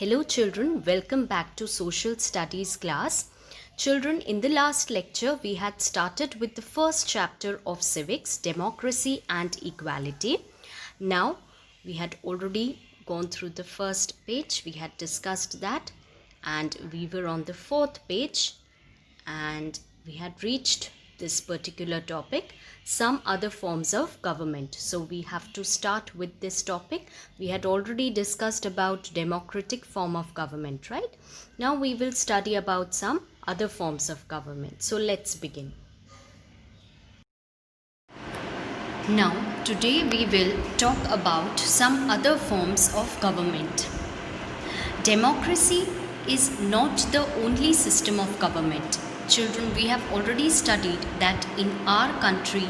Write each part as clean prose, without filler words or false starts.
Hello children, welcome back to Social Studies class. Children, in the last lecture we had started with the first chapter of civics, democracy and equality. Now we had already gone through the first page, we had discussed that, and we were on the fourth page and we had reached this particular topic, some other forms of government. So we have to start with this topic. We had already discussed about democratic form of government, right? Now we will study about some other forms of government. So let's begin. Now today we will talk about some other forms of government. Democracy is not the only system of government. Children, we have already studied that in our country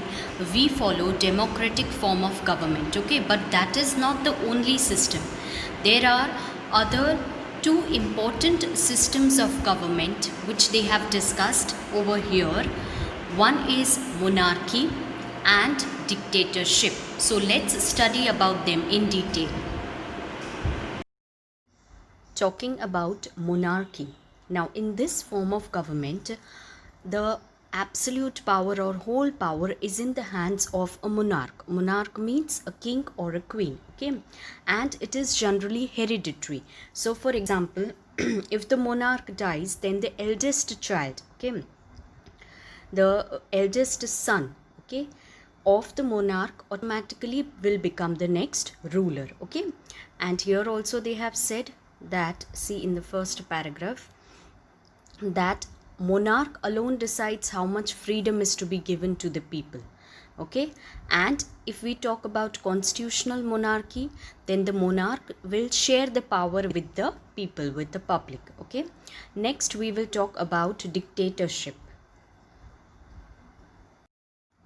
we follow democratic form of government, okay, but that is not the only system. There are other two important systems of government which they have discussed over here. One is monarchy and dictatorship. So let's study about them in detail. Talking about monarchy. Now, in this form of government, the absolute power or whole power is in the hands of a monarch. Monarch means a king or a queen, okay? And it is generally hereditary. So, for example, if the monarch dies, then the eldest child, okay, the eldest son, okay, of the monarch automatically will become the next ruler, okay? And here also they have said that, see in the first paragraph, that monarch alone decides how much freedom is to be given to the people, okay? And if we talk about constitutional monarchy, then the monarch will share the power with the people, with the public, okay? Next we will talk about dictatorship.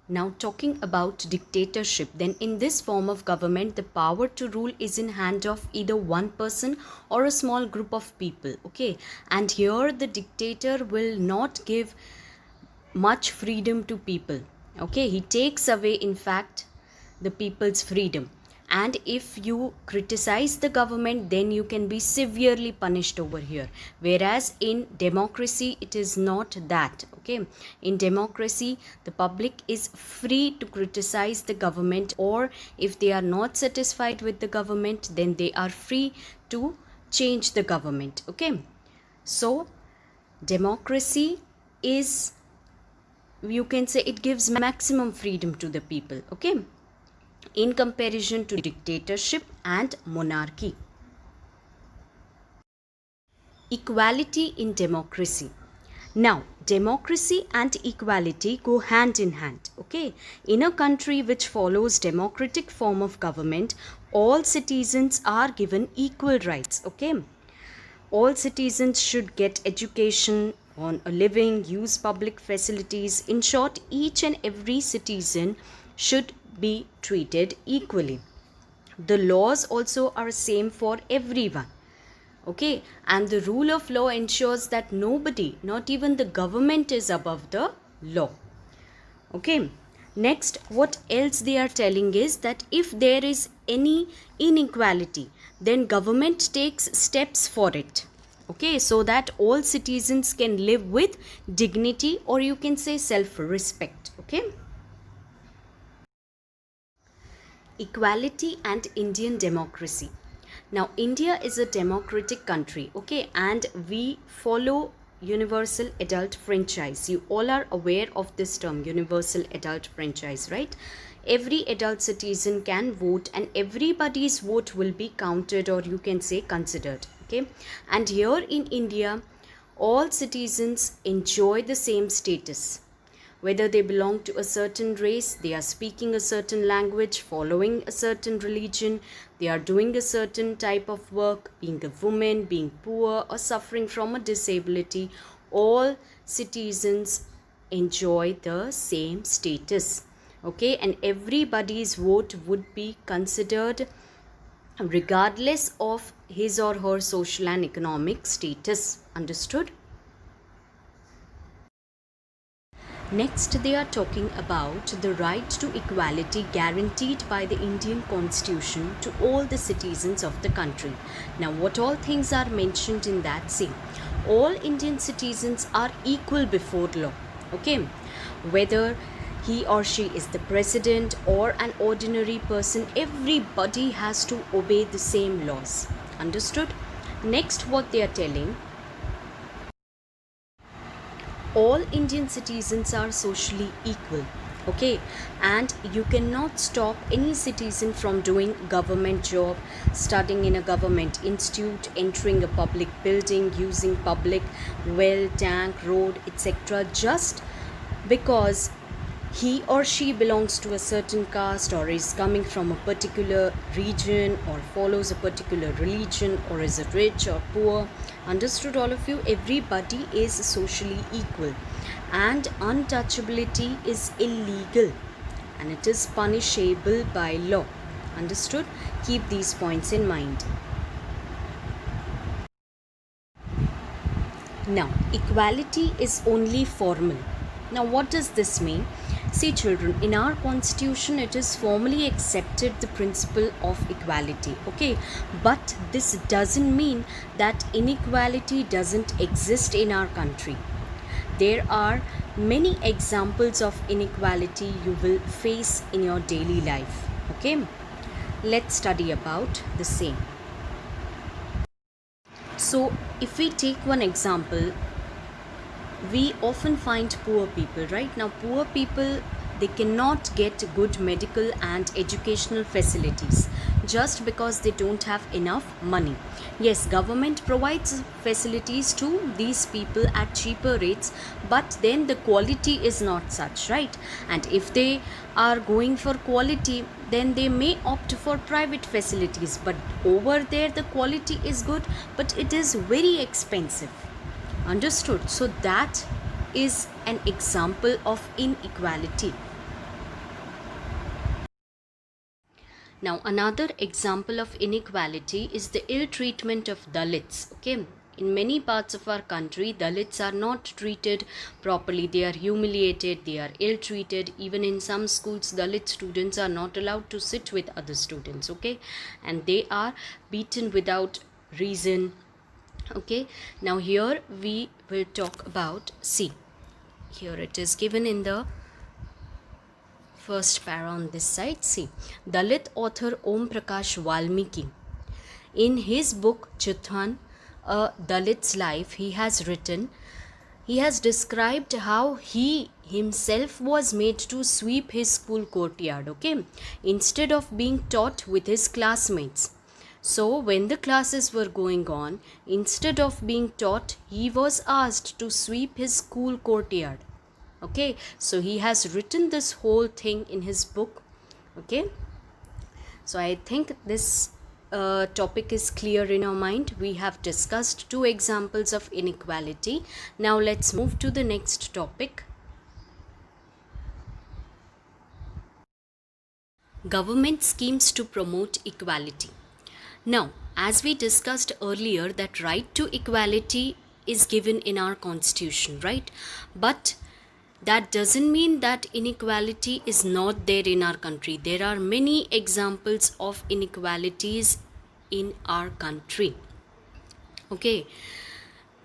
Now talking about dictatorship, then in this form of government, the power to rule is in hand of either one person or a small group of people, okay? And here the dictator will not give much freedom to people, okay? He takes away, in fact, the people's freedom. And if you criticize the government, then you can be severely punished over here. Whereas in democracy, it is not that, okay? In democracy, the public is free to criticize the government, or if they are not satisfied with the government, then they are free to change the government, okay? So, democracy is, you can say, it gives maximum freedom to the people, okay, in comparison to dictatorship and monarchy. Equality in democracy. Now, democracy and equality go hand in hand, okay? In a country which follows democratic form of government, all citizens are given equal rights, okay? All citizens should get education, earn a living, use public facilities. In short, each and every citizen should be treated equally. The laws also are same for everyone, okay? And the rule of law ensures that nobody, not even the government, is above the law, okay? Next, what else they are telling is that if there is any inequality, then government takes steps for it, okay, so that all citizens can live with dignity, or you can say self-respect, okay? Equality and Indian democracy. Now, India is a democratic country, okay, and we follow universal adult franchise. You all are aware of this term, universal adult franchise, right? Every adult citizen can vote and everybody's vote will be counted, or you can say considered, okay? And here in India, all citizens enjoy the same status. Whether they belong to a certain race, they are speaking a certain language, following a certain religion, they are doing a certain type of work, being a woman, being poor, or suffering from a disability, all citizens enjoy the same status, okay? And everybody's vote would be considered regardless of his or her social and economic status. Understood? Next, they are talking about the right to equality guaranteed by the Indian Constitution to all the citizens of the country. Now, what all things are mentioned in that? See, all Indian citizens are equal before law. Okay, whether he or she is the president or an ordinary person, everybody has to obey the same laws. Understood? Next, what they are telling, all Indian citizens are socially equal. Okay, and you cannot stop any citizen from doing government job, studying in a government institute, entering a public building, using public well, tank, road, etc., just because he or she belongs to a certain caste or is coming from a particular region or follows a particular religion or is rich or poor. Understood, all of you? Everybody is socially equal and untouchability is illegal and it is punishable by law. Understood? Keep these points in mind. Now, equality is only formal. Now, what does this mean? See, children, in our constitution, it is formally accepted the principle of equality. Okay, but this doesn't mean that inequality doesn't exist in our country. There are many examples of inequality you will face in your daily life. Okay, let's study about the same. So, if we take one example, we often find poor people, right? Now, poor people, they cannot get good medical and educational facilities just because they don't have enough money. Yes, government provides facilities to these people at cheaper rates, but then the quality is not such, right? And if they are going for quality, then they may opt for private facilities, but over there the quality is good, but it is very expensive. Understood? So that is an example of inequality. Now, another example of inequality is the ill treatment of Dalits. Okay, in many parts of our country, Dalits are not treated properly. They are humiliated, they are ill treated. Even in some schools, Dalit students are not allowed to sit with other students. Okay, and they are beaten without reason. Okay, now here we will talk about, see, here it is given in the first para on this side. See, Dalit author Om Prakash Valmiki, in his book Chithan, A Dalit's Life, he has described how he himself was made to sweep his school courtyard, okay, instead of being taught with his classmates. So, when the classes were going on, instead of being taught, he was asked to sweep his school courtyard. Okay, so he has written this whole thing in his book. Okay, so I think this topic is clear in our mind. We have discussed two examples of inequality. Now, let's move to the next topic. Government schemes to promote equality. Now, as we discussed earlier, that right to equality is given in our constitution, right? But that doesn't mean that inequality is not there in our country. There are many examples of inequalities in our country. Okay.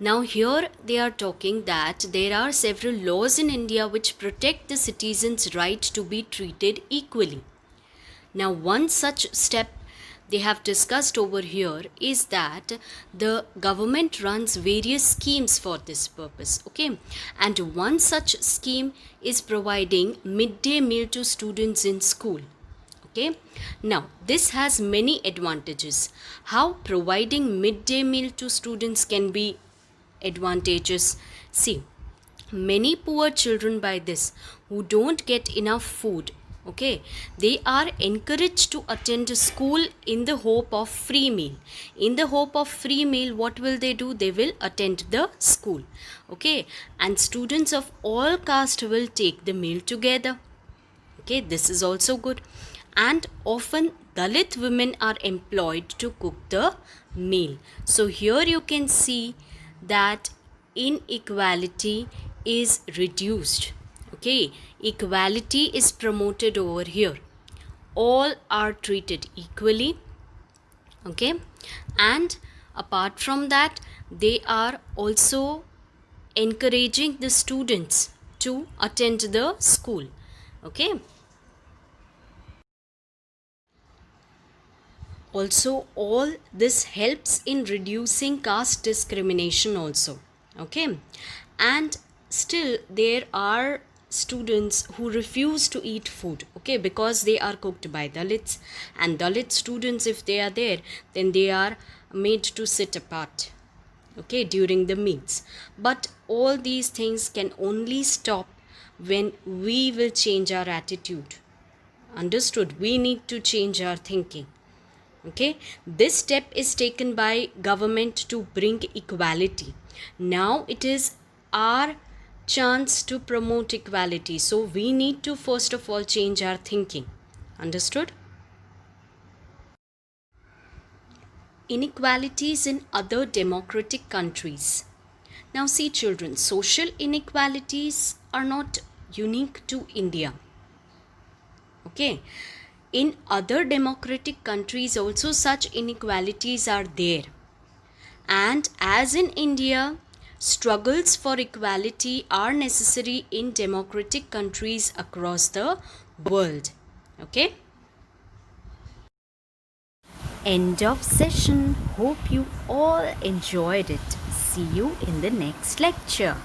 Now here they are talking that there are several laws in India which protect the citizens' right to be treated equally. Now, one such step they have discussed over here is that the government runs various schemes for this purpose. Okay, and one such scheme is providing midday meal to students in school. Okay, now this has many advantages. How providing midday meal to students can be advantageous? See, many poor children by this who don't get enough food, okay, they are encouraged to attend school in the hope of free meal. In the hope of free meal, what will they do? They will attend the school. Okay, and students of all caste will take the meal together. Okay, this is also good. And often Dalit women are employed to cook the meal. So here you can see that inequality is reduced. Okay, equality is promoted over here. All are treated equally. Okay, and apart from that, they are also encouraging the students to attend the school. Okay, also all this helps in reducing caste discrimination also. Okay, and still there are students who refuse to eat food, okay, because they are cooked by Dalits, and Dalit students, if they are there, then they are made to sit apart, okay, during the meals. But all these things can only stop when we will change our attitude. Understood? We need to change our thinking. Okay, this step is taken by government to bring equality. Now it is our chance to promote equality, so we need to first of all change our thinking. Understood? Inequalities in other democratic countries. Now see children, social inequalities are not unique to India. Okay, in other democratic countries also such inequalities are there. And as in India, struggles for equality are necessary in democratic countries across the world. Okay? End of session. Hope you all enjoyed it. See you in the next lecture.